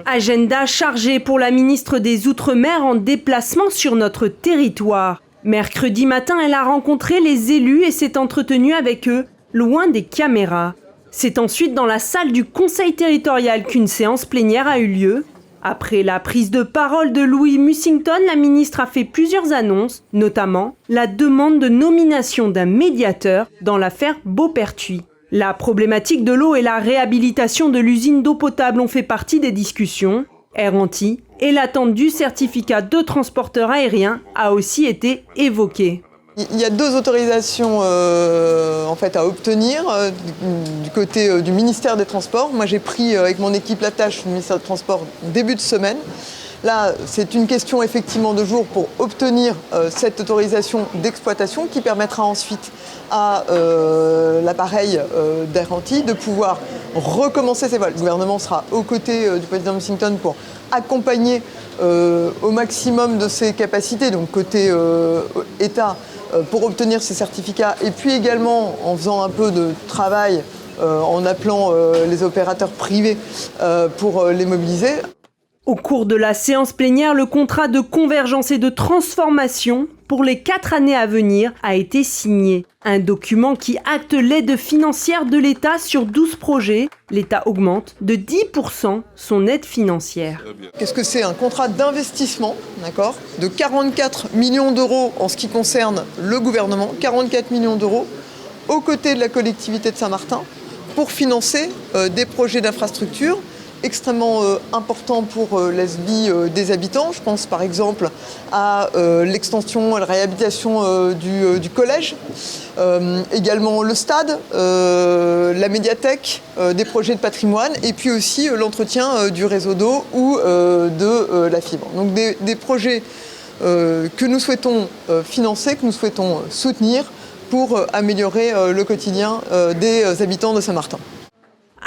Agenda chargé pour la ministre des Outre-mer en déplacement sur notre territoire. Mercredi matin, elle a rencontré les élus et s'est entretenue avec eux, loin des caméras. C'est ensuite dans la salle du Conseil territorial qu'une séance plénière a eu lieu. Après la prise de parole de Louis Mussington, la ministre a fait plusieurs annonces, notamment la demande de nomination d'un médiateur dans l'affaire Beauperthuis. La problématique de l'eau et la réhabilitation de l'usine d'eau potable ont fait partie des discussions. Air-Anti et l'attente du certificat de transporteur aérien a aussi été évoquée. Il y a deux autorisations à obtenir du côté du ministère des Transports. Moi j'ai pris avec mon équipe la tâche du ministère des Transports début de semaine. Là, c'est une question effectivement de jours pour obtenir cette autorisation d'exploitation qui permettra ensuite à l'appareil d'Air-Anti de pouvoir recommencer ses vols. Le gouvernement sera aux côtés du président Mussington pour accompagner au maximum de ses capacités, donc côté État, pour obtenir ces certificats, et puis également en faisant un peu de travail en appelant les opérateurs privés pour les mobiliser. Au cours de la séance plénière, le contrat de convergence et de transformation pour les 4 années à venir a été signé. Un document qui acte l'aide financière de l'État sur 12 projets. L'État augmente de 10% son aide financière. Qu'est-ce que c'est? Un contrat d'investissement, d'accord, de 44 millions d'euros en ce qui concerne le gouvernement, 44 millions d'euros aux côtés de la collectivité de Saint-Martin pour financer des projets d'infrastructure extrêmement important pour la vie des habitants. Je pense par exemple à l'extension et la réhabilitation du collège, également le stade, la médiathèque, des projets de patrimoine et puis aussi l'entretien du réseau d'eau ou de la fibre. Donc des projets que nous souhaitons financer, que nous souhaitons soutenir pour améliorer le quotidien des habitants de Saint-Martin.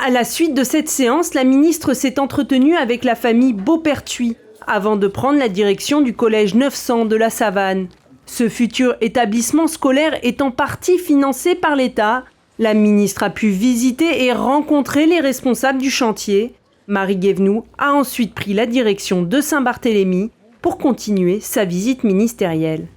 À la suite de cette séance, la ministre s'est entretenue avec la famille Beauperthuis avant de prendre la direction du collège 900 de la Savane. Ce futur établissement scolaire est en partie financé par l'État. La ministre a pu visiter et rencontrer les responsables du chantier. Marie Guévenoux a ensuite pris la direction de Saint-Barthélemy pour continuer sa visite ministérielle.